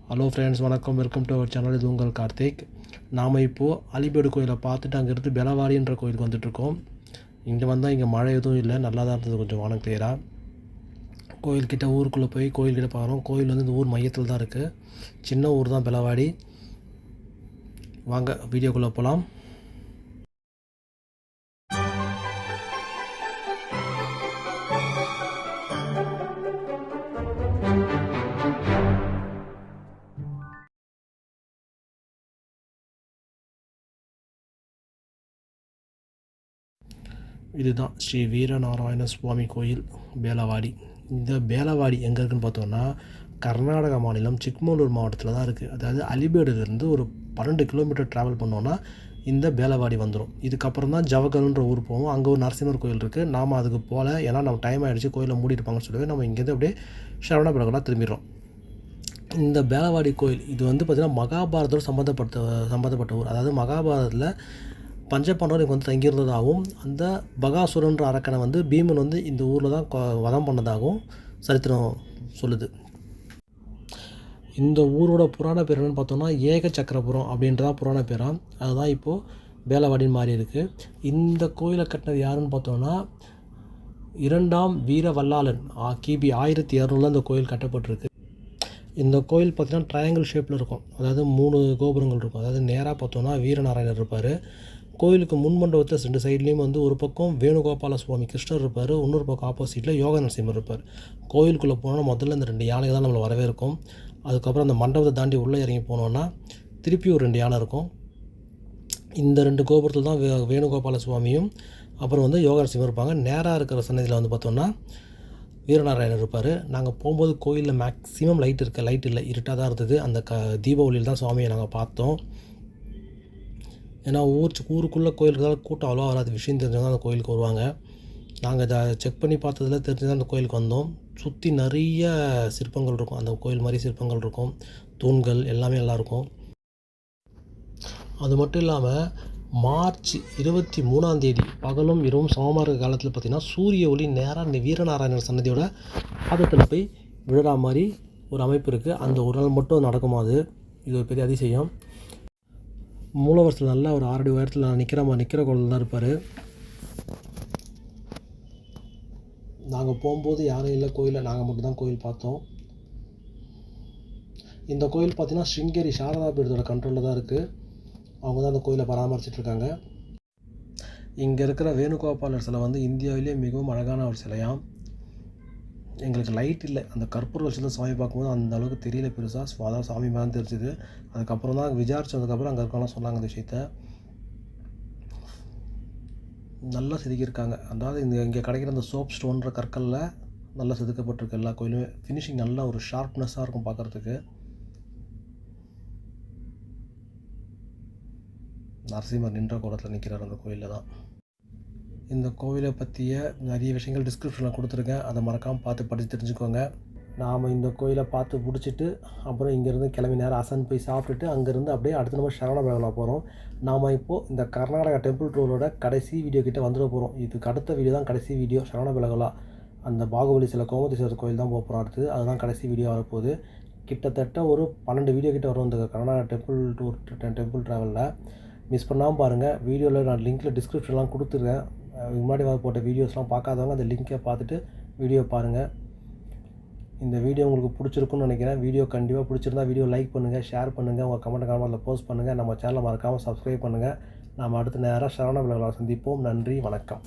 Hello friends, வணக்கம். Welcome to our channel. இது உங்கள் கார்த்திக். நாம் இப்போது அலிபேடு கோயிலை பார்த்துட்டு அங்கேருந்து பெலவாடின்ற கோயிலுக்கு வந்துட்டுருக்கோம். இங்கே வந்தால் இங்கே மழை எதுவும் இல்லை, நல்லா தான் இருந்தது, கொஞ்சம் வானம் கிளியராக. கோயில்கிட்ட ஊருக்குள்ளே போய் கோயில்கிட்ட பார்க்குறோம். கோயில் வந்து இந்த ஊர் மையத்தில் தான் இருக்குது. சின்ன ஊர் தான் பெலவாடி. வாங்க வீடியோக்குள்ளே போகலாம். இதுதான் ஸ்ரீ வீரநாராயண சுவாமி கோயில், பேலவாடி. இந்த பேலவாடி எங்கே இருக்குதுன்னு பார்த்தோன்னா கர்நாடகா மாநிலம் சிக்மங்களூர் மாவட்டத்தில் தான் இருக்குது. அதாவது அலிபேடுலேருந்து ஒரு 12 கிலோமீட்டர் ட்ராவல் பண்ணோன்னா இந்த பேலவாடி வந்துடும். இதுக்கப்புறம் தான் ஜவகல்ன்ற ஊர் போவோம். அங்கே ஒரு நரசிம்மர் கோயில் இருக்குது. நாம் அதுக்கு போகல, ஏன்னா நம்ம டைம் ஆகிடுச்சு, கோயிலை மூடிருப்பாங்கன்னு சொல்லி நம்ம இங்கேருந்து அப்படியே சரவணபெலகோலா திரும்பிடுறோம். இந்த பேலவாடி கோயில் இது வந்து பார்த்திங்கன்னா மகாபாரதத்தோடு சம்மந்தப்பட்ட ஊர். அதாவது மகாபாரதத்தில் பஞ்சபாண்டவர் வந்து தங்கியிருந்ததாகவும் அந்த பகாசுரன்ற அரக்கனை வந்து பீமன் வந்து இந்த ஊரில் தான் வதம் பண்ணதாகவும் சரித்திரம் சொல்லுது. இந்த ஊரோட புராண பேர் என்னென்னு பார்த்தோன்னா ஏக சக்கரபுரம் அப்படின்றதா புராண பேராக. அதுதான் இப்போது பேலவாடின்னு மாறி இருக்குது. இந்த கோயிலை கட்டினது யாருன்னு பார்த்தோன்னா 2ஆம் வீரவல்லாளன். கிபி 1200 இந்த கோயில் கட்டப்பட்டிருக்கு. இந்த கோயில் பார்த்திங்கன்னா ட்ரையாங்கிள் ஷேப்பில் இருக்கும். அதாவது 3 கோபுரங்கள் இருக்கும். அதாவது நேராக பார்த்தோன்னா வீரநாராயணர் இருப்பார். கோயிலுக்கு முன்மண்டபத்தில் 2 சைட்லேயும் வந்து ஒரு பக்கம் வேணுகோபால சுவாமி கிருஷ்ணர் இருப்பார், இன்னொரு பக்கம் ஆப்போசிட்டில் யோக நரசிம்மர் இருப்பார். கோயிலுக்குள்ளே போனோன்னா முதல்ல இந்த 2 யானைகள் தான் நம்மளை வரவே இருக்கும். அதுக்கப்புறம் அந்த மண்டபத்தை தாண்டி உள்ளே இறங்கி போனோன்னா திருப்பி ஒரு 2 யானை இருக்கும். இந்த 2 கோபுரத்தில் தான் வேணுகோபால சுவாமியும் அப்புறம் வந்து யோக நரசிம்மர் இருப்பாங்க. நேராக இருக்கிற சன்னதியில் வந்து பார்த்தோன்னா வீரநாராயணர் இருப்பார். நாங்கள் போகும்போது கோயிலில் மேக்ஸிமம் லைட் இல்லை, இருட்டாக தான் இருந்தது. அந்த தீபாவளியில் தான் சுவாமியை நாங்கள் பார்த்தோம். ஏன்னா ஊருக்குள்ளே கோயிலுக்கு கூட்டம் அவ்வளோ வராது. விஷயம் தெரிஞ்சவங்க அந்த கோயிலுக்கு வருவாங்க. நாங்கள் இதை செக் பண்ணி பார்த்ததில் தெரிஞ்சு தான் அந்த கோயிலுக்கு வந்தோம். சுற்றி நிறைய சிற்பங்கள் இருக்கும். அந்த கோயில் மாதிரி சிற்பங்கள் இருக்கும், தூண்கள் எல்லாமே நல்லாயிருக்கும். அது மட்டும் இல்லாமல் மார்ச் 23 பகலும் இரவும் சமமாக இருக்கிற காலத்தில் பார்த்திங்கன்னா சூரிய ஒளி நேராக வீரநாராயணர் சன்னதியோட பாதத்தில் போய் விழுற மாதிரி ஒரு அமைப்பு இருக்குது. அந்த ஒரு நாள் மட்டும் நடக்குமா, இது ஒரு பெரிய அதிசயம். மூலவரத்தில் நல்லா ஒரு 6 அடி உயரத்தில் நிற்கிற கோயில் தான் இருப்பார். நாங்கள் போகும்போது யாரும் இல்லை கோயிலில், நாங்கள் மட்டும்தான் கோயில் பார்த்தோம். இந்த கோயில் பார்த்திங்கன்னா ஸ்ருங்கேரி சாரதா பீடத்தோட கண்ட்ரோலில் தான் இருக்குது. அவங்க தான் அந்த கோயிலை பராமரிச்சிட்ருக்காங்க. இங்கே இருக்கிற வேணுகோபாலர் சிலை வந்து இந்தியாவிலே மிகவும் அழகான ஒரு சிலையாம். எங்களுக்கு லைட் இல்லை, அந்த கற்பூர வச்சு சாமி பார்க்கும்போது அந்த அளவுக்கு தெரியல பெருசாக. அதான் சாமி மேலே தெரிஞ்சுது. அதுக்கப்புறம் தான் விசாரிச்சதுக்கப்புறம் அங்கே இருக்கலாம் சொன்னாங்க இந்த விஷயத்த. நல்லா செதுக்கியிருக்காங்க. அதாவது இங்கே கிடைக்கிற அந்த சோப் ஸ்டோன்ற கற்களில் நல்லா செதுக்கப்பட்டிருக்கு எல்லா கோயிலுமே. ஃபினிஷிங் நல்லா ஒரு ஷார்ப்னஸ்ஸாக இருக்கும் பார்க்குறதுக்கு. நரசிம்மர் நின்ற கோலத்தில் நிற்கிறார் அந்த கோயிலில் தான். இந்த கோவிலை பற்றிய நிறைய விஷயங்கள் டிஸ்கிரிப்ஷனில் கொடுத்துருக்கேன், அதை மறக்காமல் பார்த்து படித்து தெரிஞ்சுக்கோங்க. நாம் இந்த கோயிலை பார்த்து பிடிச்சிட்டு அப்புறம் இங்கேருந்து கிளம்பி நேரம் அசன் போய் சாப்பிட்டுட்டு அங்கேருந்து அப்படியே அடுத்த நம்ம சரவணபெலகோலா போகிறோம். நாம் இப்போது இந்த கர்நாடகா டெம்பிள் டூரோட கடைசி வீடியோ கிட்டே வந்துட போகிறோம். இதுக்கு அடுத்த வீடியோ தான் கடைசி வீடியோ. சரவணபெலகோலா அந்த பாகுபலி சில கோமதீஸ்வரர் கோயில் தான் போகிறோம் அடுத்து. அதுதான் கடைசி வீடியோ வரப்போகுது. கிட்டத்தட்ட ஒரு 12 வீடியோ கிட்டே வரும் இந்த கர்நாடகா டெம்பிள் ட்ராவலில். மிஸ் பண்ணாமல் பாருங்கள். வீடியோவில் நான் லிங்க்கில் டிஸ்கிரிப்ஷன்லாம் கொடுத்துருக்கேன். முன்னாடி போட்ட வீடியோஸ்லாம் பார்க்காதவங்க அந்த லிங்க்கை பார்த்துட்டு வீடியோ பாருங்கள். இந்த வீடியோ உங்களுக்கு பிடிச்சிருக்குன்னு நினைக்கிறேன். வீடியோ கண்டிப்பாக பிடிச்சிருந்தா வீடியோ லைக் பண்ணுங்கள், ஷேர் பண்ணுங்கள், உங்கள் கமெண்ட்டில் போஸ்ட் பண்ணுங்கள். நம்ம சேனலை மறக்காமல் சப்ஸ்கிரைப் பண்ணுங்கள். நாம் அடுத்த நேரம் சரவணபெலகோலா சந்திப்போம். நன்றி, வணக்கம்.